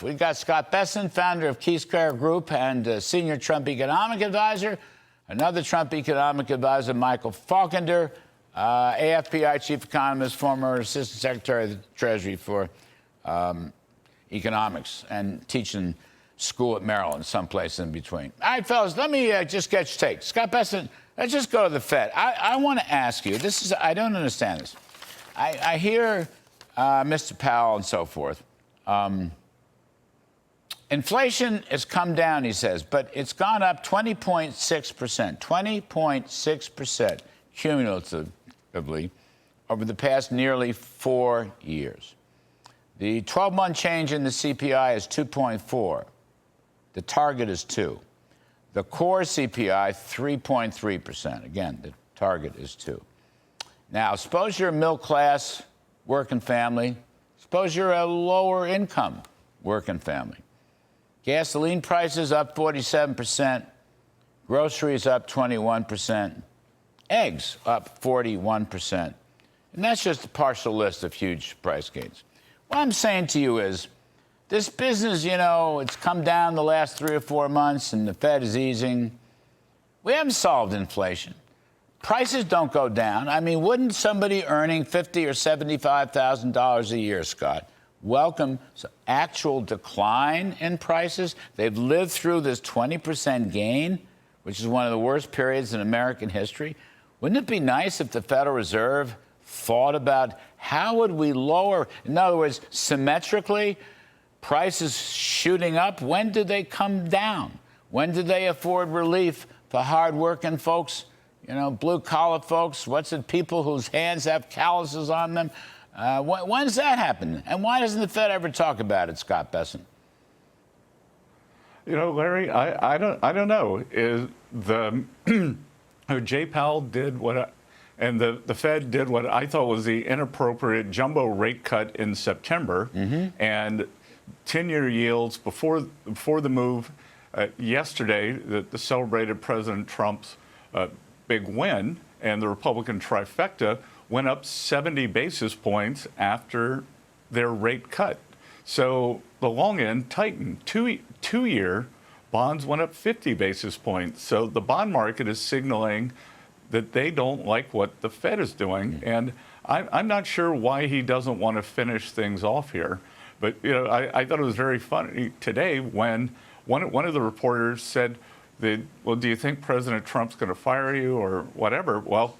stuff. We've got Scott Bessent, founder of Keysquare Group and senior Trump economic advisor. Another Trump economic advisor, Michael Faulkender, AFPI chief economist, former assistant secretary of the Treasury for economics and teaching school at Maryland, someplace in between. All right, fellas, let me just get your take. Scott Bessent, let's just go to the Fed. I want to ask you, I don't understand this. I hear Mr. Powell and so forth. Inflation has come down, he says, but it's gone up 20.6%, 20.6% cumulatively over the past nearly 4 years. The 12-month change in the CPI is 2.4. The target is 2. The core CPI, 3.3%. Again, the target is 2. Now, suppose you're a middle-class working family. Suppose you're a lower-income working family. Gasoline prices up 47%. Groceries up 21%. Eggs up 41%. And that's just a partial list of huge price gains. What I'm saying to you is, this business, you know, it's come down the last 3 or 4 months, and the Fed is easing. We haven't solved inflation. Prices don't go down. I mean, wouldn't somebody earning $50,000 or $75,000 a year, Scott, welcome actual decline in prices? They've lived through this 20% gain, which is one of the worst periods in American history. Wouldn't it be nice if the Federal Reserve thought about how would we lower, in other words, symmetrically, prices shooting up? When do they come down? When do they afford relief for hardworking folks, you know, blue-collar folks? People whose hands have calluses on them? When's that happen? And why doesn't the Fed ever talk about it, Scott Bessent? You know, Larry, I don't know. Jay Powell did and the Fed did what I thought was the inappropriate jumbo rate cut in September, and 10-year yields before the move yesterday that celebrated President Trump's big win, and the Republican trifecta went up 70 basis points after their rate cut. So the long end tightened. Two-year bonds went up 50 basis points. So the bond market is signaling that they don't like what the Fed is doing. And I'm not sure why he doesn't want to finish things off here. But you know, I thought it was very funny today when one of the reporters said, well, do you think President Trump's going to fire you or whatever? Well,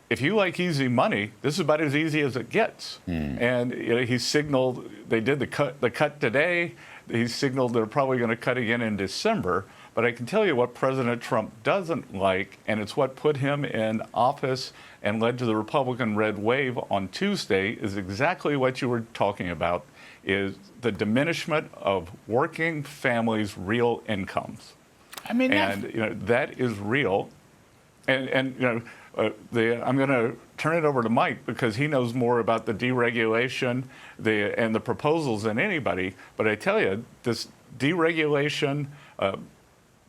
if you like easy money, this is about as easy as it gets. And you know, he signaled they did the cut today. He signaled they're probably going to cut again in December. But I can tell you what President Trump doesn't like, and it's what put him in office and led to the Republican red wave on Tuesday, is exactly what you were talking about, is the diminishment of working families' real incomes. I mean, and you know, that is real. And you know, I'm going to turn it over to Mike because he knows more about the deregulation and the proposals than anybody. But I tell you, this deregulation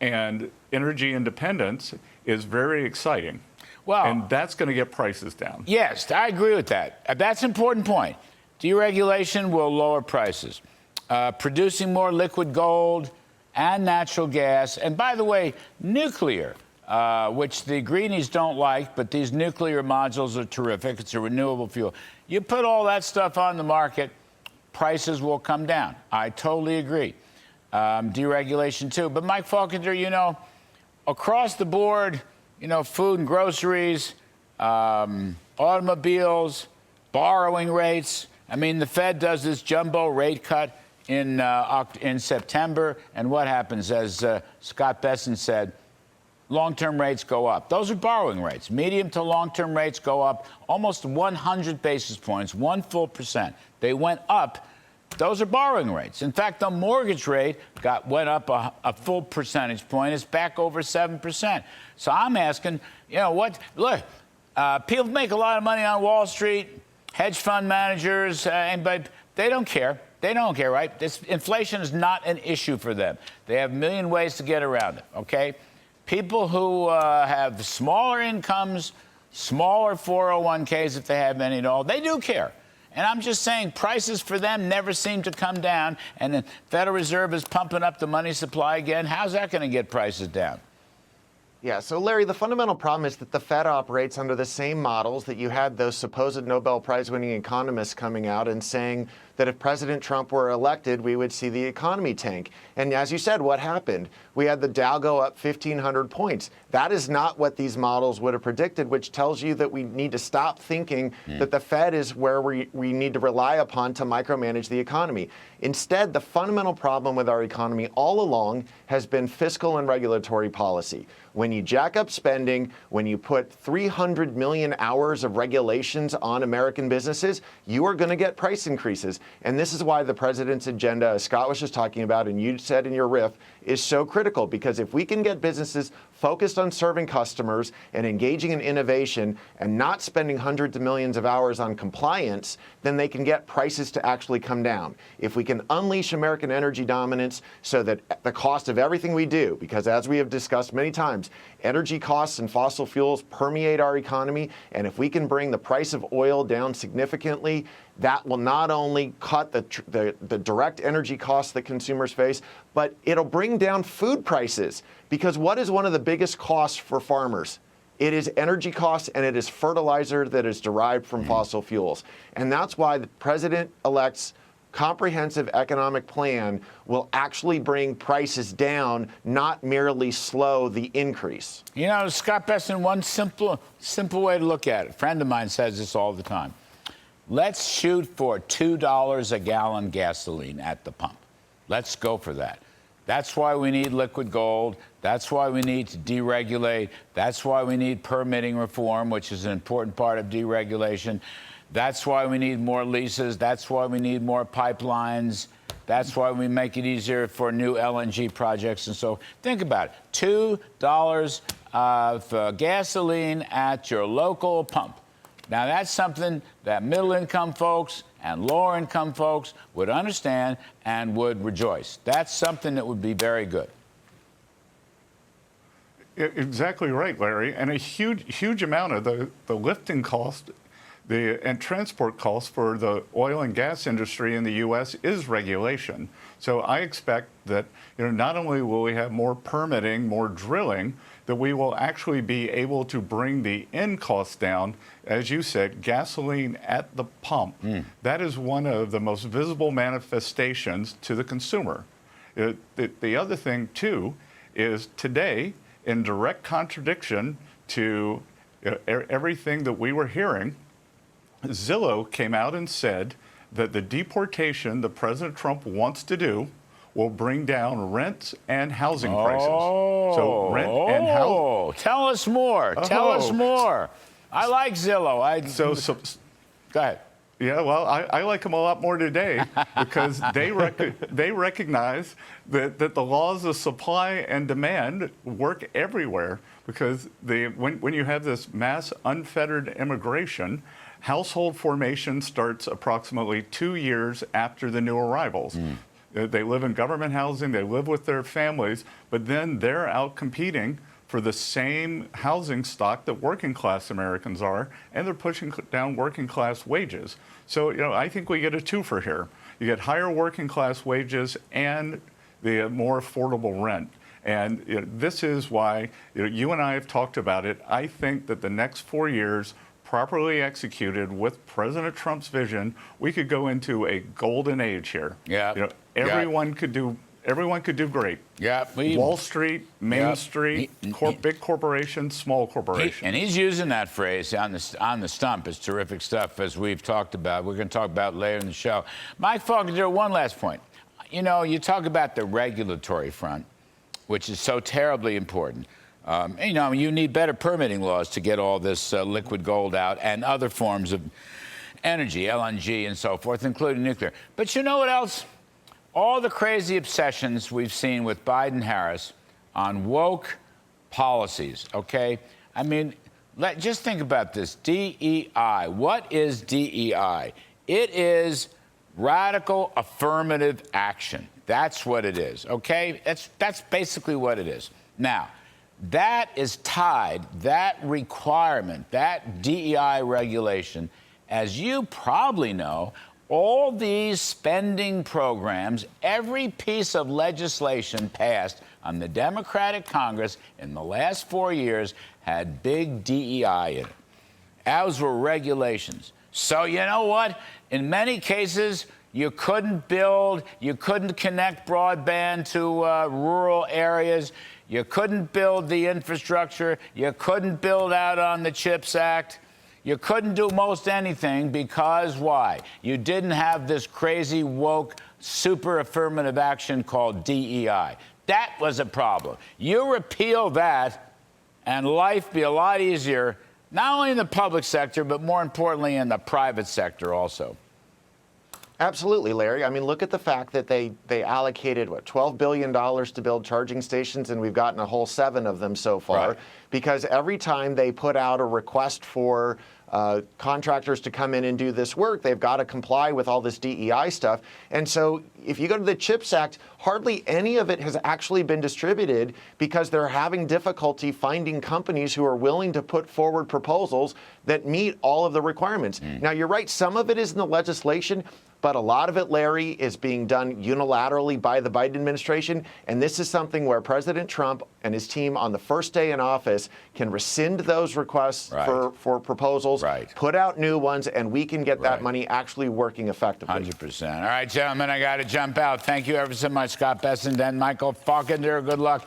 and energy independence is very exciting. Well, and that's going to get prices down. Yes, I agree with that. That's an important point. Deregulation will lower prices. Producing more liquid gold and natural gas. And by the way, nuclear, which the greenies don't like, but these nuclear modules are terrific. It's a renewable fuel. You put all that stuff on the market, prices will come down. I totally agree. Deregulation, too. But Mike Faulkender, you know, across the board, you know, food and groceries, automobiles, borrowing rates. I mean, the Fed does this jumbo rate cut in September, and what happens? As Scott Bessent said, long-term rates go up. Those are borrowing rates. Medium to long-term rates go up almost 100 basis points, 1 full percent. They went up. Those are borrowing rates. In fact, the mortgage rate went up a full percentage point. It's back over 7%. So I'm asking, you know, look, people make a lot of money on Wall Street, hedge fund managers, but they don't care. They don't care, right? Inflation is not an issue for them. They have a million ways to get around it, okay? People who have smaller incomes, smaller 401ks if they have any at all, they do care. And I'm just saying prices for them never seem to come down. And the Federal Reserve is pumping up the money supply again. How's that going to get prices down? Yeah, so Larry, the fundamental problem is that the Fed operates under the same models that you had those supposed Nobel Prize-winning economists coming out and saying that if President Trump were elected, we would see the economy tank. And as you said, what happened? We had the Dow go up 1,500 points. That is not what these models would have predicted, which tells you that we need to stop thinking that the Fed is where we need to rely upon to micromanage the economy. Instead, the fundamental problem with our economy all along has been fiscal and regulatory policy. When you jack up spending, when you put 300 million hours of regulations on American businesses, you are going to get price increases. And this is why the president's agenda, as Scott was just talking about, and you said in your riff, is so critical. Because if we can get businesses focused on serving customers and engaging in innovation and not spending hundreds of millions of hours on compliance, then they can get prices to actually come down. If we can unleash American energy dominance so that the cost of everything we do, because as we have discussed many times, energy costs and fossil fuels permeate our economy, and if we can bring the price of oil down significantly, that will not only cut the direct energy costs that consumers face, but it'll bring down food prices. Because what is one of the biggest costs for farmers? It is energy costs, and it is fertilizer that is derived from fossil fuels. And that's why the president-elect's comprehensive economic plan will actually bring prices down, not merely slow the increase. You know, Scott Bessent, one simple way to look at it. A friend of mine says this all the time. Let's shoot for $2 a gallon gasoline at the pump. Let's go for that. That's why we need liquid gold. That's why we need to deregulate. That's why we need permitting reform, which is an important part of deregulation. That's why we need more leases. That's why we need more pipelines. That's why we make it easier for new LNG projects. And so think about it. $2 of gasoline at your local pump. Now, that's something that middle-income folks and lower-income folks would understand and would rejoice. That's something that would be very good. Exactly right, Larry. And a huge amount of the lifting cost and transport costs for the oil and gas industry in the U.S. is regulation. So I expect that not only will we have more permitting, more drilling, that we will actually be able to bring the end costs down. As you said, gasoline at the pump. That is one of the most visible manifestations to the consumer. The other thing, too, is today, in direct contradiction to everything that we were hearing, Zillow came out and said that the deportation that President Trump wants to do will bring down rents and housing prices. So rent and housing. Tell us more. Tell us more. I like Zillow. Go ahead. Yeah, well, I like them a lot more today because they recognize that the laws of supply and demand work everywhere. Because when you have this mass unfettered immigration, household formation starts approximately 2 years after the new arrivals. They live in government housing, they live with their families, but then they're out competing for the same housing stock that working class Americans are, and they're pushing down working class wages. So, I think we get a twofer here. You get higher working class wages and the more affordable rent. And this is why you and I have talked about it. I think that the next 4 years, properly executed with President Trump's vision, we could go into a golden age here. Yeah. Everyone could do great. Yeah. Wall Street, Main Street, big corporations, small corporations. And he's using that phrase on the stump. It's terrific stuff, as we've talked about. We're going to talk about it later in the show. Mike Faulkender, one last point. You talk about the regulatory front, which is so terribly important. You need better permitting laws to get all this liquid gold out and other forms of energy, LNG and so forth, including nuclear. But you know what else? All the crazy obsessions we've seen with Biden-Harris on woke policies, okay? I mean, just think about this. DEI. What is DEI? It is radical affirmative action. That's what it is, okay? That's basically what it is. Now, that is tied, that requirement, that DEI regulation, as you probably know, all these spending programs, every piece of legislation passed on the Democratic Congress in the last 4 years had big DEI in it. Ours were regulations. So you know what? In many cases, you couldn't build, you couldn't connect broadband to rural areas, you couldn't build the infrastructure, you couldn't build out on the CHIPS Act. You couldn't do most anything because why? You didn't have this crazy woke super affirmative action called DEI. That was a problem. You repeal that and life be a lot easier, not only in the public sector, but more importantly in the private sector also. Absolutely, Larry. I mean, look at the fact that they allocated, what, $12 billion to build charging stations, and we've gotten a whole 7 of them so far. Right. Because every time they put out a request for contractors to come in and do this work, they've got to comply with all this DEI stuff. And so if you go to the CHIPS Act, hardly any of it has actually been distributed because they're having difficulty finding companies who are willing to put forward proposals that meet all of the requirements. Now, you're right, some of it is in the legislation, but a lot of it, Larry, is being done unilaterally by the Biden administration. And this is something where President Trump and his team on the first day in office can rescind those requests for proposals, put out new ones, and we can get that money actually working effectively. 100%. All right, gentlemen, I got to jump out. Thank you ever so much, Scott Bessent and Michael Faulkender. Good luck.